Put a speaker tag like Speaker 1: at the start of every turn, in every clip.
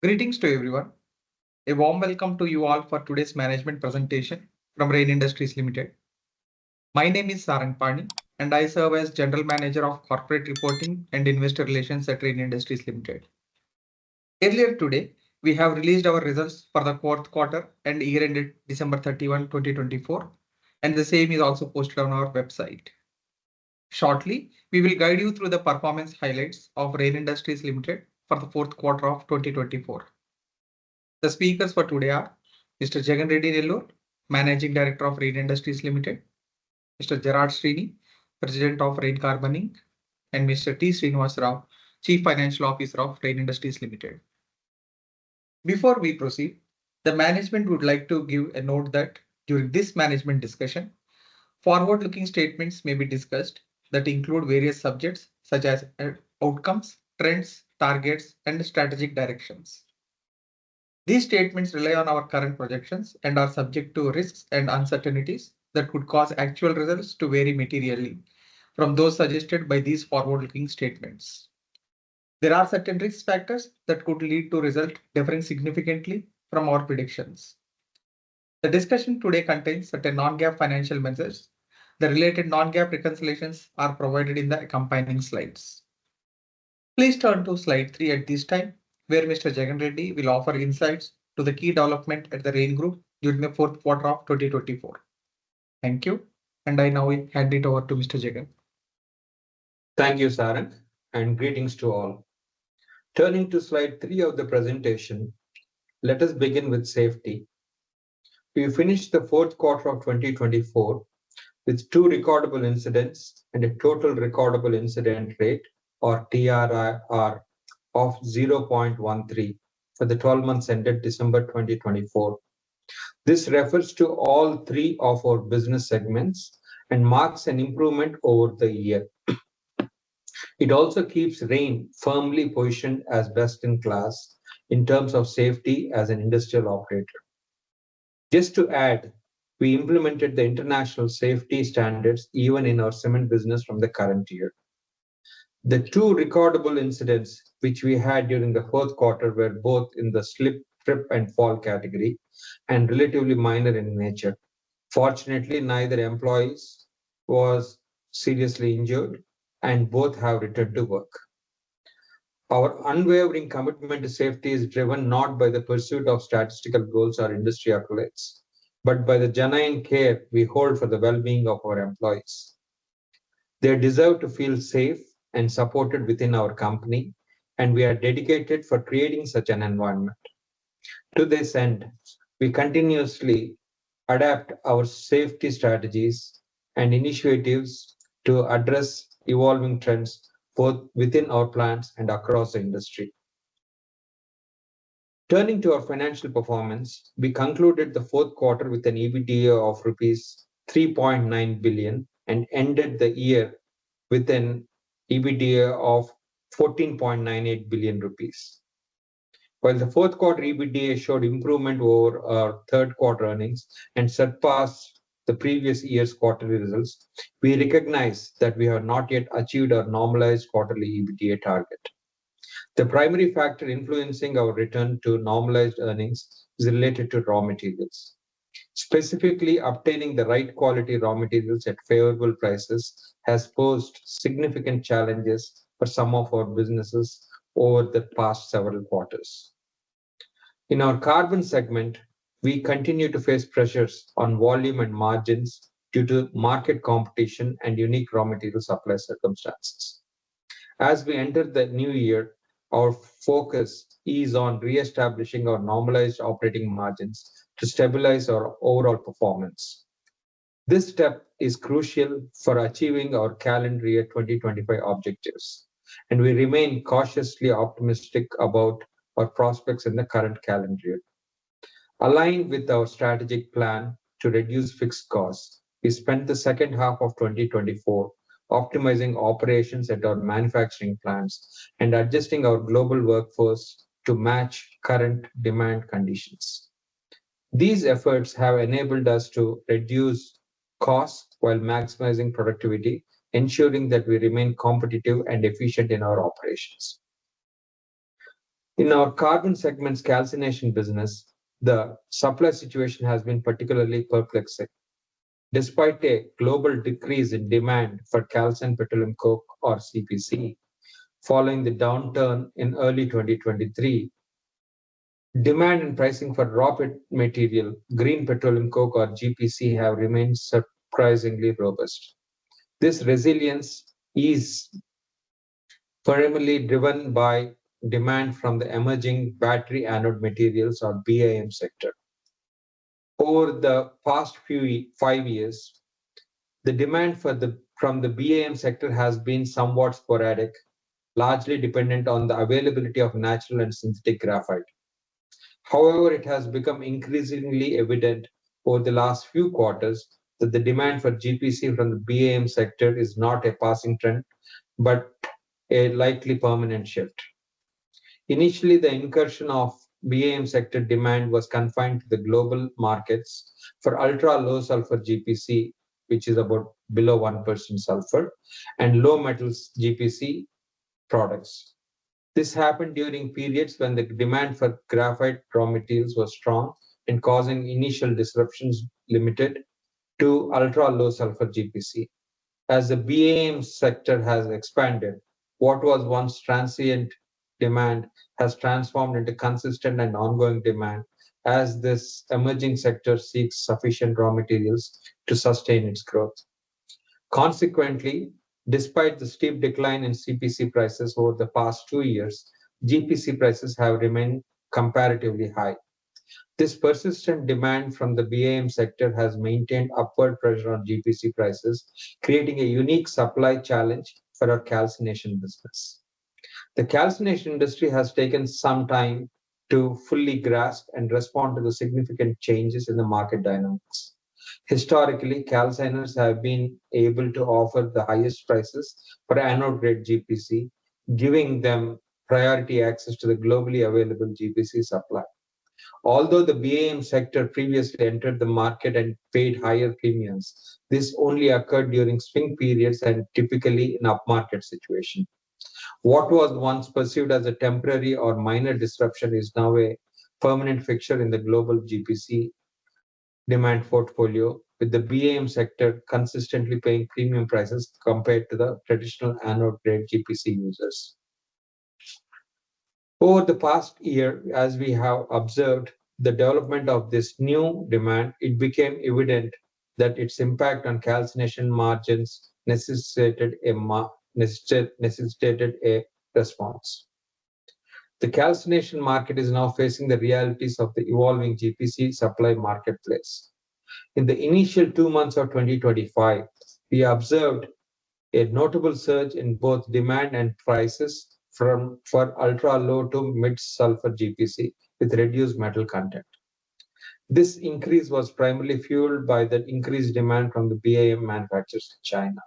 Speaker 1: Greetings to everyone. A warm welcome to you all for today's management presentation from Rain Industries Limited. My name is Sarang Pani and I serve as General Manager of Corporate Reporting and Investor Relations at Rain Industries Limited. Earlier today, we have released our results for the fourth quarter and year ended December 31, 2024, and the same is also posted on our website. Shortly, we will guide you through the performance highlights of Rain Industries Limited for the fourth quarter of 2024. The speakers for today are Mr. Jagan Reddy Nellore, Managing Director of Rain Industries Limited, Mr. Gerard Srini, President of Rain Carboning, and Mr. T. Srinivas Rao, Chief Financial Officer of Rain Industries Limited. Before we proceed, the management would like to give a note that during this management discussion, forward-looking statements may be discussed that include various subjects such as outcomes, trends, targets, and strategic directions. These statements rely on our current projections and are subject to risks and uncertainties that could cause actual results to vary materially from those suggested by these forward-looking statements. There are certain risk factors that could lead to results differing significantly from our predictions. The discussion today contains certain non-GAAP financial measures. The related non-GAAP reconciliations are provided in the accompanying slides. Please turn to slide 3 at this time, where Mr. Jagan Reddy will offer insights to the key development at the Rain Group during the fourth quarter of 2024. Thank you, and I now hand it over to Mr. Jagan.
Speaker 2: Thank you, Sarang, and greetings to all. Turning to slide 3 of the presentation, let us begin with safety. We finished the fourth quarter of 2024 with 2 recordable incidents and a total recordable incident rate, or TRIR, of 0.13 for the 12 months ended December 2024. This refers to all 3 of our business segments and marks an improvement over the year. It also keeps Rain firmly positioned as best in class in terms of safety as an industrial operator. Just to add, we implemented the international safety standards even in our cement business from the current year. The 2 recordable incidents which we had during the fourth quarter were both in the slip, trip, and fall category and relatively minor in nature. Fortunately, neither employee was seriously injured, and both have returned to work. Our unwavering commitment to safety is driven not by the pursuit of statistical goals or industry accolades, but by the genuine care we hold for the well-being of our employees. They deserve to feel safe and supported within our company, and we are dedicated for creating such an environment. To this end, we continuously adapt our safety strategies and initiatives to address evolving trends both within our plants and across the industry. Turning to our financial performance, we concluded the fourth quarter with an EBITDA of rupees 3.9 billion and ended the year with an EBITDA of 14.98 billion rupees. While the fourth quarter EBITDA showed improvement over our third quarter earnings and surpassed the previous year's quarterly results, we recognize that we have not yet achieved our normalized quarterly EBITDA target. The primary factor influencing our return to normalized earnings is related to raw materials. Specifically, obtaining the right quality raw materials at favorable prices has posed significant challenges for some of our businesses over the past several quarters. In our carbon segment, we continue to face pressures on volume and margins due to market competition and unique raw material supply circumstances. As we enter the new year, our focus is on re-establishing our normalized operating margins to stabilize our overall performance. This step is crucial for achieving our calendar year 2025 objectives, and we remain cautiously optimistic about our prospects in the current calendar year. Aligned with our strategic plan to reduce fixed costs, we spent the second half of 2024 optimizing operations at our manufacturing plants and adjusting our global workforce to match current demand conditions. These efforts have enabled us to reduce costs while maximizing productivity, ensuring that we remain competitive and efficient in our operations. In our carbon segment's calcination business, the supply situation has been particularly perplexing. Despite a global decrease in demand for calcined petroleum coke or CPC, following the downturn in early 2023, demand and pricing for raw material, green petroleum coke or GPC have remained surprisingly robust. This resilience is primarily driven by demand from the emerging battery anode materials or BAM sector. Over the past 5 years, the demand from the BAM sector has been somewhat sporadic, largely dependent on the availability of natural and synthetic graphite. However, it has become increasingly evident over the last few quarters that the demand for GPC from the BAM sector is not a passing trend, but a likely permanent shift. Initially, the incursion of BAM sector demand was confined to the global markets for ultra low sulfur GPC, which is about below 1% sulfur, and low metals GPC products. This happened during periods when the demand for graphite raw materials was strong and causing initial disruptions limited to ultra low sulfur GPC. As the BAM sector has expanded, what was once transient demand has transformed into consistent and ongoing demand as this emerging sector seeks sufficient raw materials to sustain its growth. Consequently, despite the steep decline in CPC prices over the past 2 years, GPC prices have remained comparatively high. This persistent demand from the BAM sector has maintained upward pressure on GPC prices, creating a unique supply challenge for our calcination business. The calcination industry has taken some time to fully grasp and respond to the significant changes in the market dynamics. Historically, calciners have been able to offer the highest prices for anode grade GPC, giving them priority access to the globally available GPC supply. Although the BAM sector previously entered the market and paid higher premiums, this only occurred during swing periods and typically in upmarket situations. What was once perceived as a temporary or minor disruption is now a permanent fixture in the global GPC demand portfolio, with the BAM sector consistently paying premium prices compared to the traditional anode grade GPC users. Over the past year, as we have observed the development of this new demand, it became evident that its impact on calcination margins necessitated a response. The calcination market is now facing the realities of the evolving GPC supply marketplace. In the initial 2 months of 2025, we observed a notable surge in both demand and prices for ultra low to mid sulfur GPC with reduced metal content. This increase was primarily fueled by the increased demand from the BAM manufacturers in China.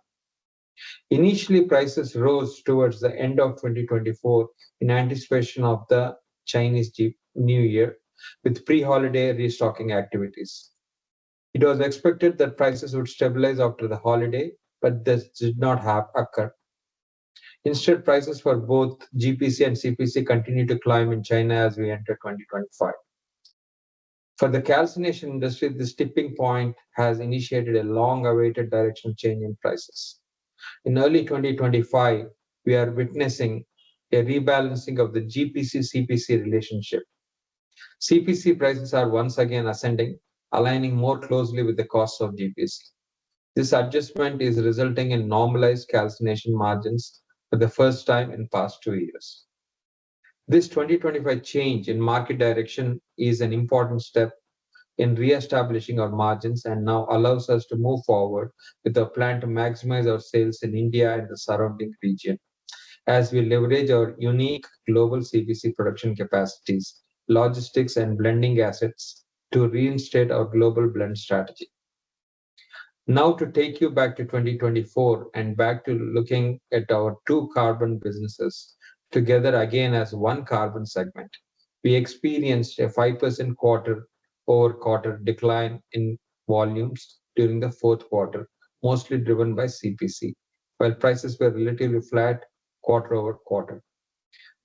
Speaker 2: Initially, prices rose towards the end of 2024 in anticipation of the Chinese New Year with pre-holiday restocking activities. It was expected that prices would stabilize after the holiday, but this did not occur. Instead, prices for both GPC and CPC continue to climb in China as we enter 2025. For the calcination industry, this tipping point has initiated a long-awaited directional change in prices. In early 2025, we are witnessing a rebalancing of the GPC-CPC relationship. CPC prices are once again ascending, aligning more closely with the costs of GPC. This adjustment is resulting in normalized calcination margins for the first time in past 2 years. This 2025 change in market direction is an important step in re-establishing our margins and now allows us to move forward with a plan to maximize our sales in India and the surrounding region as we leverage our unique global CPC production capacities, logistics, and blending assets to reinstate our global blend strategy. Now to take you back to 2024 and back to looking at our two carbon businesses together again as one carbon segment, we experienced a 5% quarter-over-quarter decline in volumes during the fourth quarter, mostly driven by CPC, while prices were relatively flat quarter-over-quarter.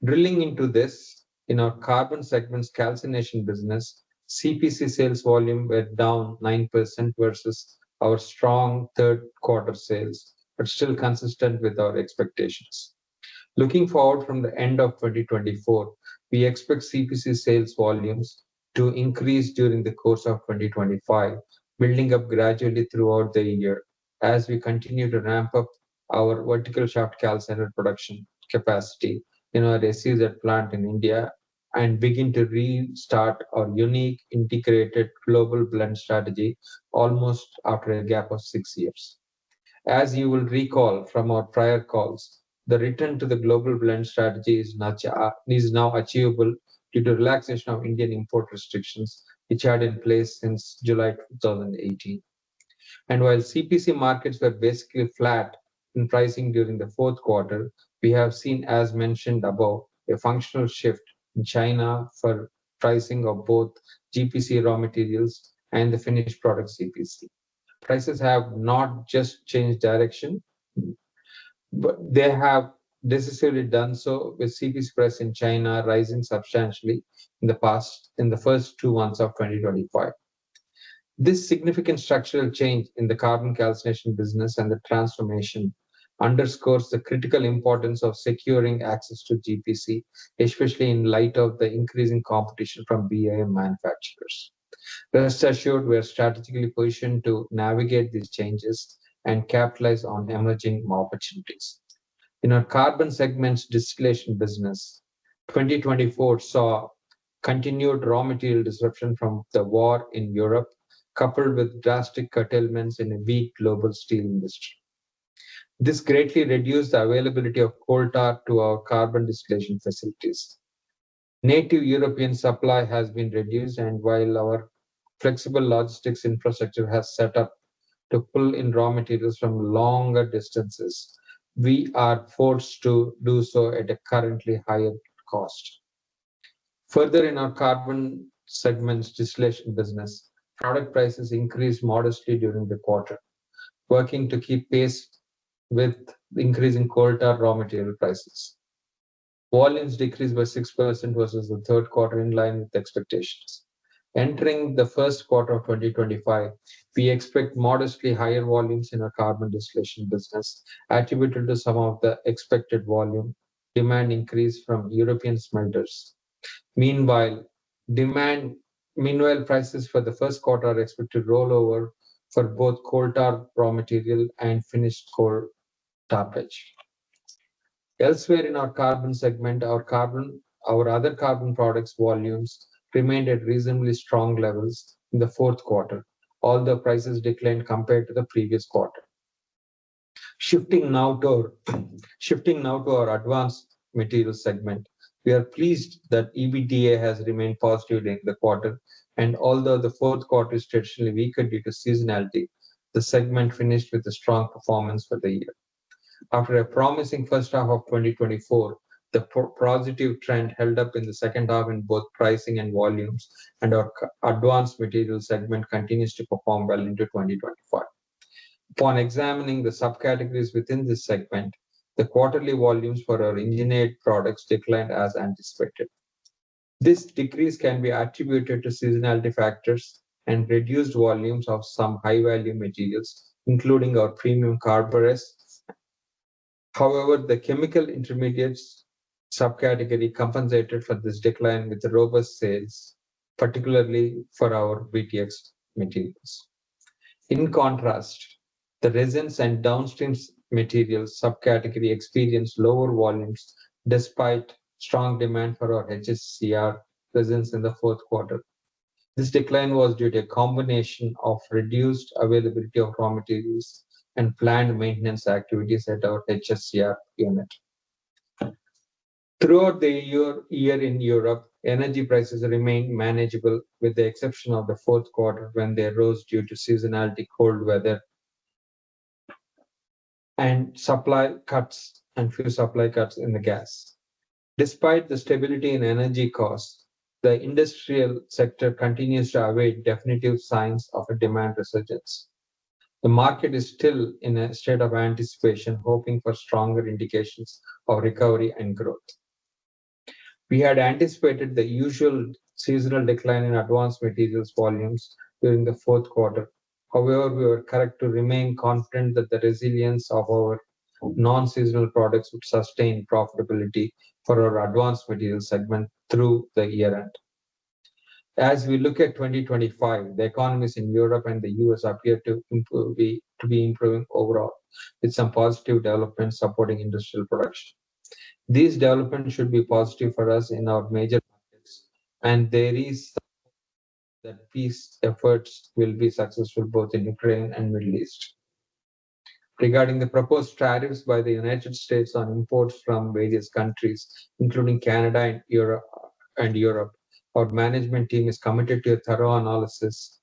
Speaker 2: Drilling into this In our carbon segment's calcination business, CPC sales volume were down 9% versus our strong third quarter sales, but still consistent with our expectations. Looking forward from the end of 2024, we expect CPC sales volumes to increase during the course of 2025, building up gradually throughout the year as we continue to ramp up our vertical shaft calciner production capacity in our SEZ plant in India and begin to restart our unique integrated global blend strategy almost after a gap of 6 years. As you will recall from our prior calls, the return to the global blend strategy is now achievable due to relaxation of Indian import restrictions, which had in place since July 2018. And while CPC markets were basically flat in pricing during the fourth quarter, we have seen, as mentioned above, a functional shift in China for pricing of both GPC raw materials and the finished product CPC. Prices have not just changed direction, but they have decisively done so, with CPC price in China rising substantially in the first 2 months of 2025. This significant structural change in the carbon calcination business and the transformation underscores the critical importance of securing access to GPC, especially in light of the increasing competition from BIM manufacturers. Rest assured, we are strategically positioned to navigate these changes and capitalize on emerging opportunities. In our carbon segment's distillation business, 2024 saw continued raw material disruption from the war in Europe, coupled with drastic curtailments in a weak global steel industry. This greatly reduced the availability of coal tar to our carbon distillation facilities. Native European supply has been reduced, and while our flexible logistics infrastructure has set up to pull in raw materials from longer distances, we are forced to do so at a currently higher cost. Further, in our carbon segment's distillation business, product prices increased modestly during the quarter, working to keep pace with increasing coal tar raw material prices. Volumes decreased by 6% versus the third quarter, in line with expectations. Entering the first quarter of 2025, we expect modestly higher volumes in our carbon distillation business, attributed to some of the expected volume demand increase from European smelters. Meanwhile, prices for the first quarter are expected to roll over for both coal tar raw material and finished coal tar pitch. Elsewhere in our carbon segment, our other carbon products volumes remained at reasonably strong levels in the fourth quarter, although prices declined compared to the previous quarter. Shifting now to our advanced materials segment, we are pleased that EBITDA has remained positive during the quarter, and although the fourth quarter is traditionally weaker due to seasonality, the segment finished with a strong performance for the year. After a promising first half of 2024, the positive trend held up in the second half in both pricing and volumes, and our advanced materials segment continues to perform well into 2025. Upon examining the subcategories within this segment, the quarterly volumes for our engineered products declined as anticipated. This decrease can be attributed to seasonality factors and reduced volumes of some high-value materials, including our premium carburetors. However, the chemical intermediates subcategory compensated for this decline with robust sales, particularly for our BTX materials. In contrast, the resins and downstream materials subcategory experienced lower volumes despite strong demand for our HSCR resins in the fourth quarter. This decline was due to a combination of reduced availability of raw materials and planned maintenance activities at our HSCR unit. Throughout the year in Europe, energy prices remained manageable, with the exception of the fourth quarter when they rose due to seasonality, cold weather, and few supply cuts in the gas. Despite the stability in energy costs, the industrial sector continues to await definitive signs of a demand resurgence. The market is still in a state of anticipation, hoping for stronger indications of recovery and growth. We had anticipated the usual seasonal decline in advanced materials volumes during the fourth quarter. However, we were correct to remain confident that the resilience of our non-seasonal products would sustain profitability for our advanced materials segment through the year end. As we look at 2025, the economies in Europe and the US appear to be improving overall, with some positive developments supporting industrial production. These developments should be positive for us in our major markets, and there is that peace efforts will be successful both in Ukraine and Middle East. Regarding the proposed tariffs by the United States on imports from various countries, including Canada and Europe, our management team is committed to a thorough analysis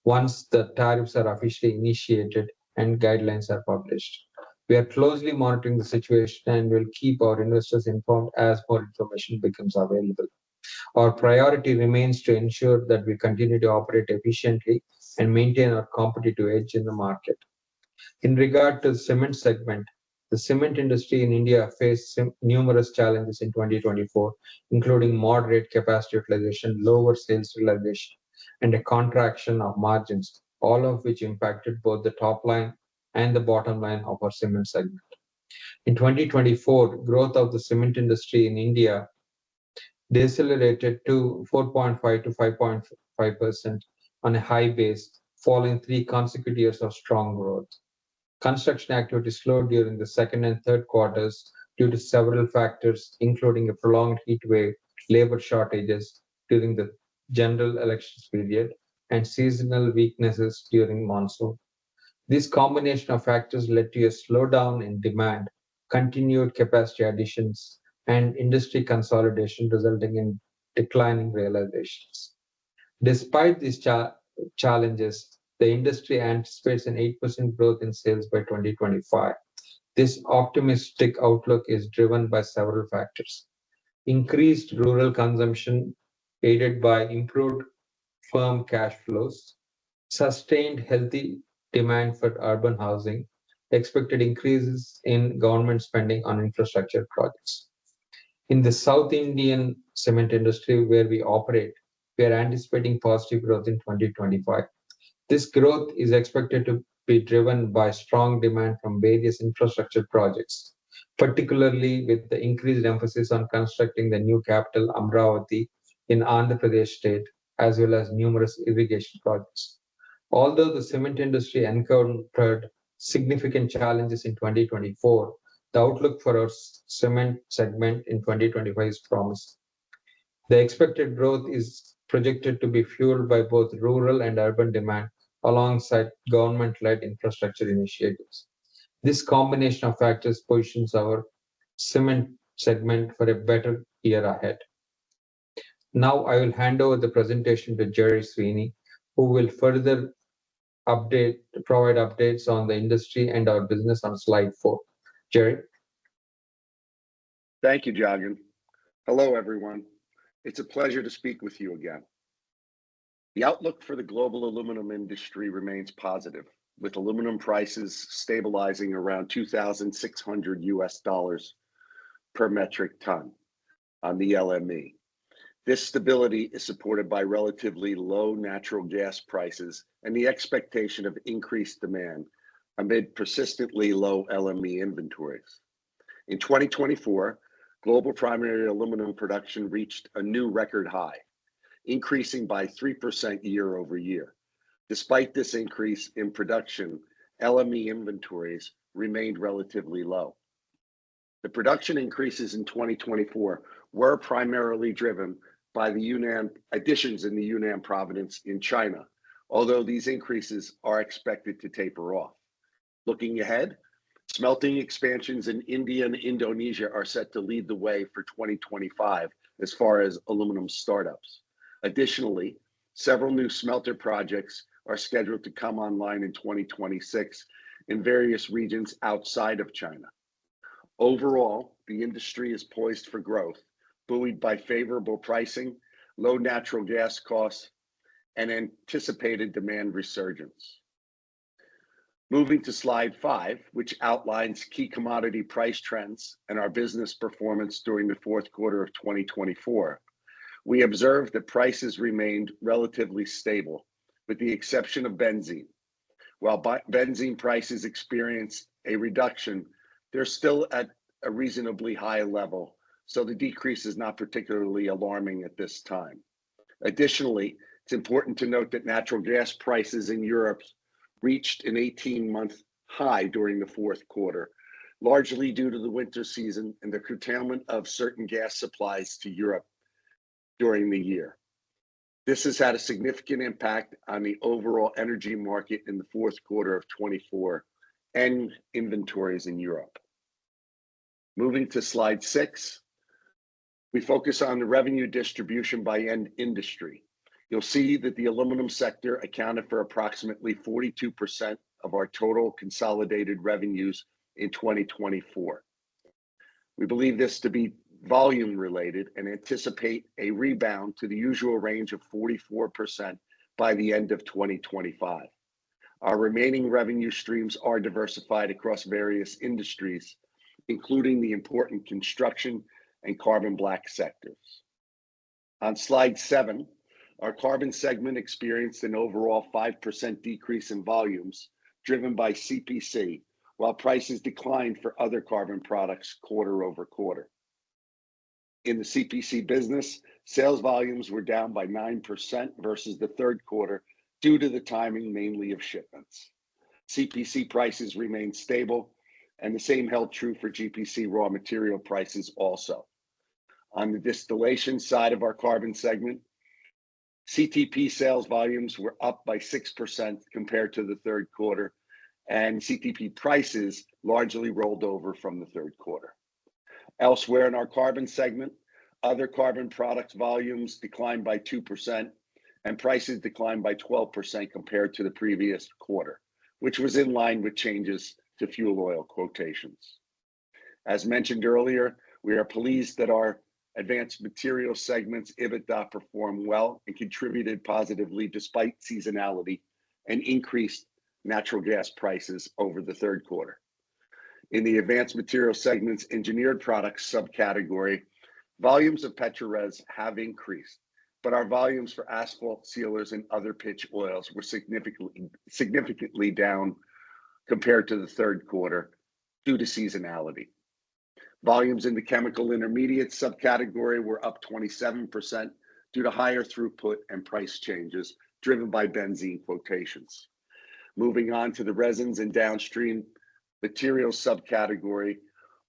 Speaker 2: once the tariffs are officially initiated and guidelines are published. We are closely monitoring the situation and will keep our investors informed as more information becomes available. Our priority remains to ensure that we continue to operate efficiently and maintain our competitive edge in the market. In regard to the cement segment, the cement industry in India faced numerous challenges in 2024, including moderate capacity utilization, lower sales realization, and a contraction of margins, all of which impacted both the top line and the bottom line of our cement segment. In 2024, growth of the cement industry in India decelerated to 4.5 to 5.5% on a high base, following 3 consecutive years of strong growth. Construction activity slowed during the second and third quarters due to several factors, including a prolonged heat wave, labor shortages during the general elections period, and seasonal weaknesses during monsoon. This combination of factors led to a slowdown in demand, continued capacity additions, and industry consolidation, resulting in declining realizations. Despite these challenges, the industry anticipates an 8% growth in sales by 2025. This optimistic outlook is driven by several factors. Increased rural consumption aided by improved firm cash flows, sustained healthy demand for urban housing, expected increases in government spending on infrastructure projects. In the South Indian cement industry where we operate, we are anticipating positive growth in 2025. This growth is expected to be driven by strong demand from various infrastructure projects, particularly with the increased emphasis on constructing the new capital, Amravati, in Andhra Pradesh state, as well as numerous irrigation projects. Although the cement industry encountered significant challenges in 2024, the outlook for our cement segment in 2025 is promising. The expected growth is projected to be fueled by both rural and urban demand alongside government-led infrastructure initiatives. This combination of factors positions our cement segment for a better year ahead. Now I will hand over the presentation to Jerry Sweeney, who will further provide updates on the industry and our business on slide 4. Jerry.
Speaker 3: Thank you, Jagan. Hello, everyone. It's a pleasure to speak with you again. The outlook for the global aluminum industry remains positive, with aluminum prices stabilizing around $2,600 per metric ton on the LME. This stability is supported by relatively low natural gas prices and the expectation of increased demand amid persistently low LME inventories. In 2024, global primary aluminum production reached a new record high, increasing by 3% year over year. Despite this increase in production, LME inventories remained relatively low. The production increases in 2024 were primarily driven by the Yunnan additions in the Yunnan province in China, although these increases are expected to taper off. Looking ahead, smelting expansions in India and Indonesia are set to lead the way for 2025 as far as aluminum startups. Additionally, several new smelter projects are scheduled to come online in 2026 in various regions outside of China. Overall, the industry is poised for growth, buoyed by favorable pricing, low natural gas costs, and anticipated demand resurgence. Moving to slide 5, which outlines key commodity price trends and our business performance during the fourth quarter of 2024, we observed that prices remained relatively stable, with the exception of benzene. While benzene prices experienced a reduction, they're still at a reasonably high level, so the decrease is not particularly alarming at this time. Additionally, it's important to note that natural gas prices in Europe reached an 18-month high during the fourth quarter, largely due to the winter season and the curtailment of certain gas supplies to Europe during the year. This has had a significant impact on the overall energy market in the fourth quarter of 24 and inventories in Europe. Moving to slide 6, we focus on the revenue distribution by end industry. You'll see that the aluminum sector accounted for approximately 42% of our total consolidated revenues in 2024. We believe this to be volume related and anticipate a rebound to the usual range of 44% by the end of 2025. Our remaining revenue streams are diversified across various industries, including the important construction and carbon black sectors. On slide 7, our carbon segment experienced an overall 5% decrease in volumes driven by CPC, while prices declined for other carbon products quarter over quarter. In the CPC business, sales volumes were down by 9% versus the third quarter due to the timing mainly of shipments. CPC prices remained stable, and the same held true for GPC raw material prices also. On the distillation side of our carbon segment, CTP sales volumes were up by 6% compared to the third quarter, and CTP prices largely rolled over from the third quarter. Elsewhere in our carbon segment, other carbon products volumes declined by 2%, and prices declined by 12% compared to the previous quarter, which was in line with changes to fuel oil quotations. As mentioned earlier, we are pleased that our advanced materials segment's EBITDA performed well and contributed positively despite seasonality and increased natural gas prices over the third quarter. In the advanced materials segment's engineered products subcategory, volumes of petrores have increased, but our volumes for asphalt sealers and other pitch oils were significantly down compared to the third quarter due to seasonality. Volumes in the chemical intermediate subcategory were up 27% due to higher throughput and price changes driven by benzene quotations. Moving on to the resins and downstream materials subcategory,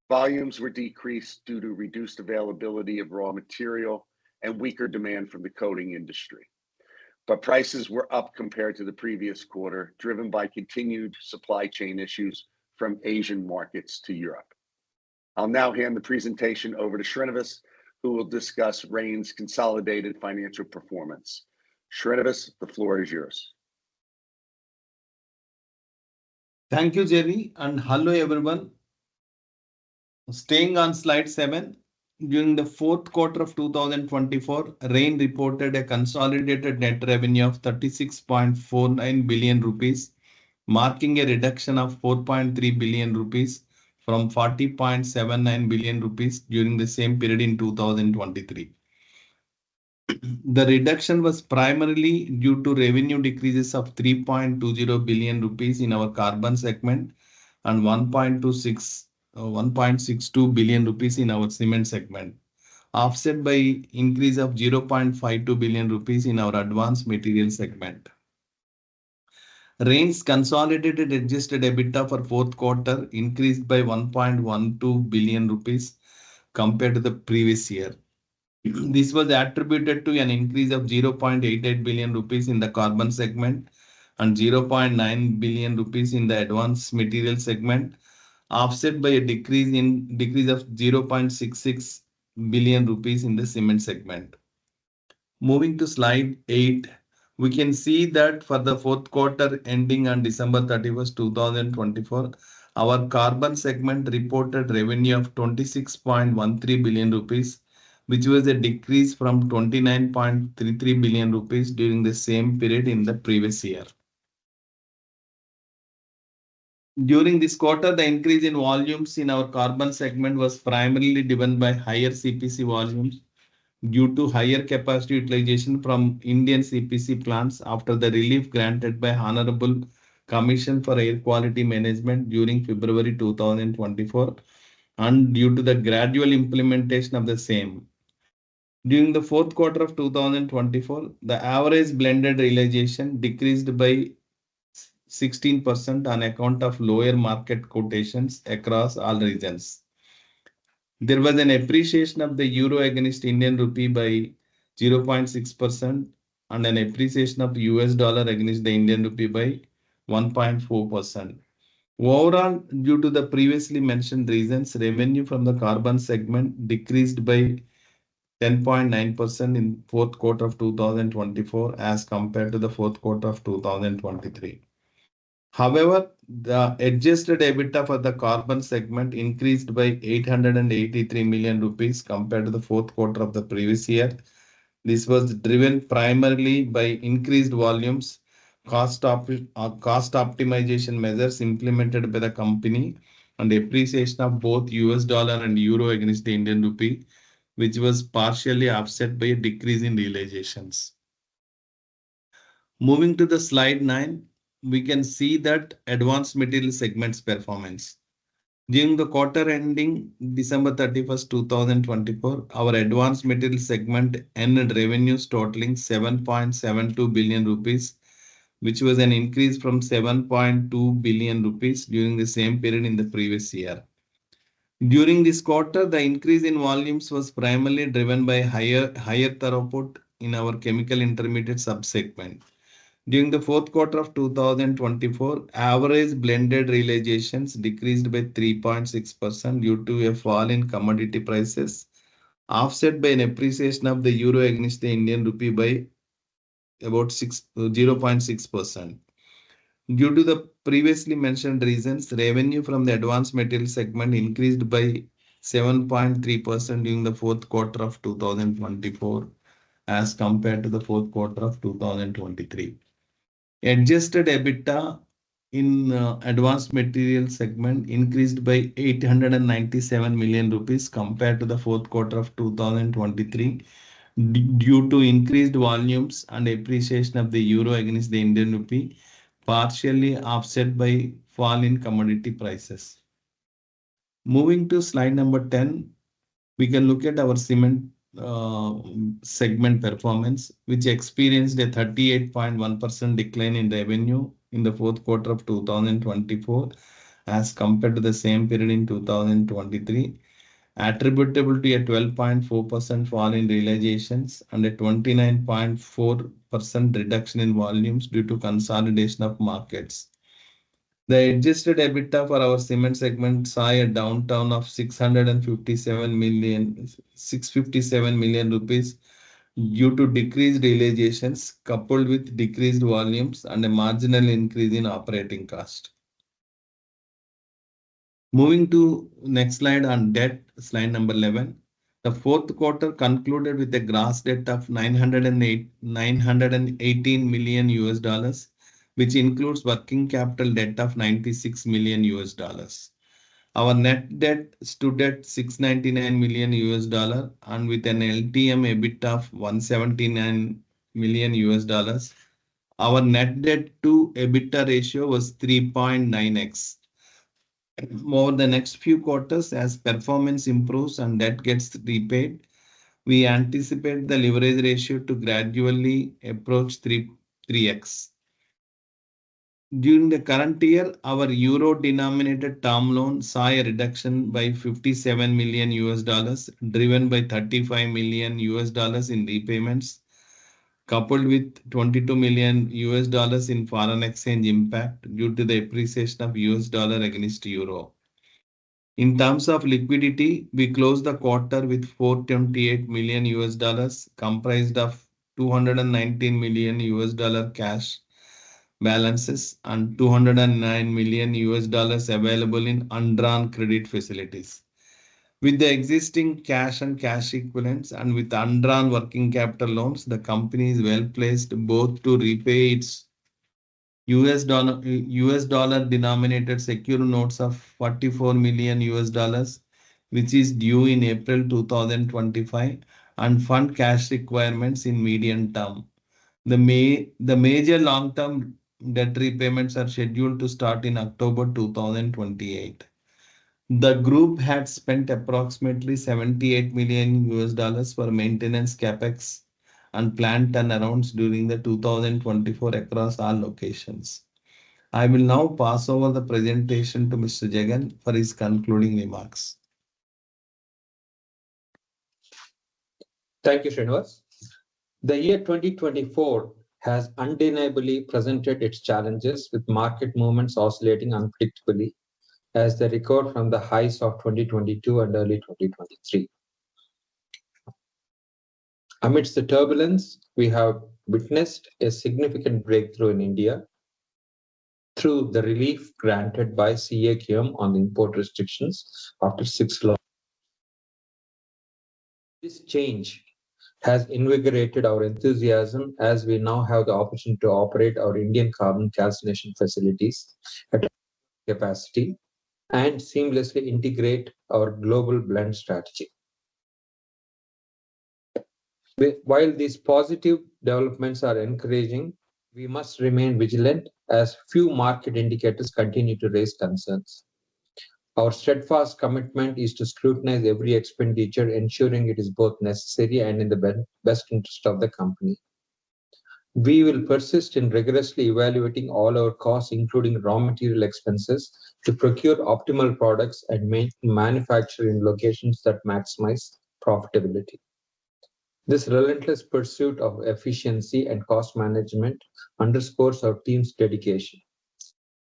Speaker 3: volumes were decreased due to reduced availability of raw material and weaker demand from the coating industry. But prices were up compared to the previous quarter, driven by continued supply chain issues from Asian markets to Europe. I'll now hand the presentation over to Srinivas, who will discuss Rain's consolidated financial performance. Srinivas, the floor is yours.
Speaker 4: Thank you, Jerry, and hello everyone. Staying on slide 7, during the fourth quarter of 2024, Rain reported a consolidated net revenue of 36.49 billion rupees, marking a reduction of 4.3 billion rupees from 40.79 billion rupees during the same period in 2023. The reduction was primarily due to revenue decreases of 3.20 billion rupees in our carbon segment and 1.62 billion rupees in our cement segment, offset by increase of 0.52 billion rupees in our advanced materials segment. Rain's consolidated adjusted EBITDA for fourth quarter increased by 1.12 billion rupees compared to the previous year. This was attributed to an increase of 0.88 billion rupees in the carbon segment and 0.9 billion rupees in the advanced materials segment, offset by a decrease of 0.66 billion rupees in the cement segment. Moving to slide 8, we can see that for the fourth quarter ending on December 31st, 2024, our carbon segment reported revenue of 26.13 billion rupees, which was a decrease from 29.33 billion rupees during the same period in the previous year. During this quarter, the increase in volumes in our carbon segment was primarily driven by higher CPC volumes due to higher capacity utilization from Indian CPC plants after the relief granted by Honorable Commission for Air Quality Management during February 2024 and due to the gradual implementation of the same. During the fourth quarter of 2024, the average blended realization decreased by 16% on account of lower market quotations across all regions. There was an appreciation of the euro against Indian rupee by 0.6% and an appreciation of US dollar against the Indian rupee by 1.4%. Overall, due to the previously mentioned reasons, revenue from the carbon segment decreased by 10.9% in fourth quarter of 2024 as compared to the fourth quarter of 2023. However, the adjusted EBITDA for the carbon segment increased by 883 million rupees compared to the fourth quarter of the previous year. This was driven primarily by increased volumes, cost optimization measures implemented by the company, and appreciation of both US dollar and euro against the Indian rupee, which was partially offset by a decrease in realizations. Moving to the slide 9, we can see that advanced material segment's performance. During the quarter ending December 31st, 2024, our advanced material segment earned revenues totaling 7.72 billion rupees, which was an increase from 7.2 billion rupees during the same period in the previous year. During this quarter, the increase in volumes was primarily driven by higher throughput in our chemical intermediate subsegment. During the fourth quarter of 2024, average blended realizations decreased by 3.6% due to a fall in commodity prices, offset by an appreciation of the euro against the Indian rupee by about 0.6%. Due to the previously mentioned reasons, revenue from the advanced material segment increased by 7.3% during the fourth quarter of 2024 as compared to the fourth quarter of 2023. Adjusted EBITDA in advanced material segment increased by 897 million rupees compared to the fourth quarter of 2023 due to increased volumes and appreciation of the euro against the Indian rupee, partially offset by fall in commodity prices. Moving to slide number 10, we can look at our cement segment performance, which experienced a 38.1% decline in revenue in the fourth quarter of 2024 as compared to the same period in 2023, attributable to a 12.4% fall in realizations and a 29.4% reduction in volumes due to consolidation of markets. The adjusted EBITDA for our cement segment saw a downturn of 657 million rupees due to decreased realizations coupled with decreased volumes and a marginal increase in operating cost. Moving to next slide on debt, slide number 11. The fourth quarter concluded with a gross debt of 918 million US dollars, which includes working capital debt of 96 million US dollars. Our net debt stood at 699 million US dollar and with an LTM EBITDA of 179 million US dollars. Our net debt to EBITDA ratio was 3.9x. Over the next few quarters, as performance improves and debt gets repaid, we anticipate the leverage ratio to gradually approach 3x. During the current year, our euro-denominated term loan saw a reduction by 57 million US dollars, driven by 35 million US dollars in repayments, coupled with 22 million US dollars in foreign exchange impact due to the appreciation of US dollar against euro. In terms of liquidity, we closed the quarter with 428 million US dollars, comprised of 219 million US dollar cash balances and 209 million US dollars available in undrawn credit facilities. With the existing cash and cash equivalents and with undrawn working capital loans, the company is well placed both to repay its US dollar denominated secure notes of $44 million, which is due in April 2025, and fund cash requirements in medium term. The major long-term debt repayments are scheduled to start in October 2028. The group had spent approximately $78 million for maintenance capex and plant turnarounds during the 2024 across all locations. I will now pass over the presentation to Mr. Jagan for his concluding remarks.
Speaker 2: Thank you, Srinivas. The year 2024 has undeniably presented its challenges, with market movements oscillating unpredictably as they recover from the highs of 2022 and early 2023. Amidst the turbulence, we have witnessed a significant breakthrough in India through the relief granted by CAQM on the import restrictions after 6 laws. This change has invigorated our enthusiasm as we now have the opportunity to operate our Indian carbon calcination facilities at capacity and seamlessly integrate our global blend strategy. While these positive developments are encouraging, we must remain vigilant as few market indicators continue to raise concerns. Our steadfast commitment is to scrutinize every expenditure, ensuring it is both necessary and in the best interest of the company. We will persist in rigorously evaluating all our costs, including raw material expenses, to procure optimal products and manufacture in locations that maximize profitability. This relentless pursuit of efficiency and cost management underscores our team's dedication.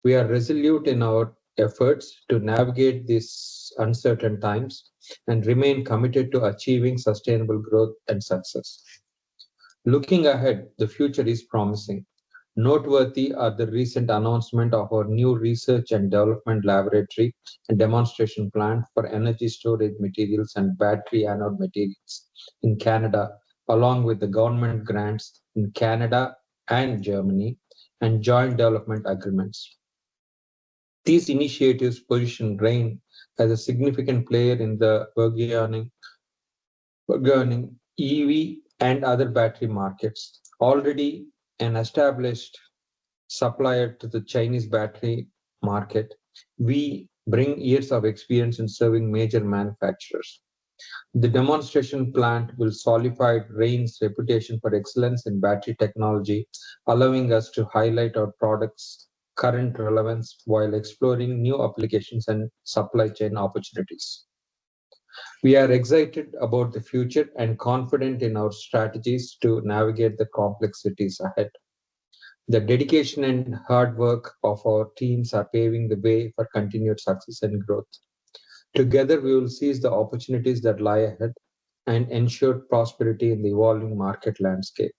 Speaker 2: We are resolute in our efforts to navigate these uncertain times and remain committed to achieving sustainable growth and success. Looking ahead, the future is promising. Noteworthy are the recent announcement of our new research and development laboratory and demonstration plant for energy storage materials and battery anode materials in Canada, along with the government grants in Canada and Germany and joint development agreements. These initiatives position Rain as a significant player in the burgeoning EV and other battery markets. Already an established supplier to the Chinese battery market, we bring years of experience in serving major manufacturers. The demonstration plant will solidify Rain's reputation for excellence in battery technology, allowing us to highlight our products' current relevance while exploring new applications and supply chain opportunities. We are excited about the future and confident in our strategies to navigate the complexities ahead. The dedication and hard work of our teams are paving the way for continued success and growth. Together, we will seize the opportunities that lie ahead and ensure prosperity in the evolving market landscape.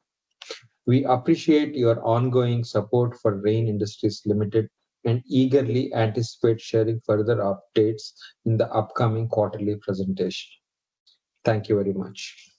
Speaker 2: We appreciate your ongoing support for Rain Industries Limited and eagerly anticipate sharing further updates in the upcoming quarterly presentation. Thank you very much.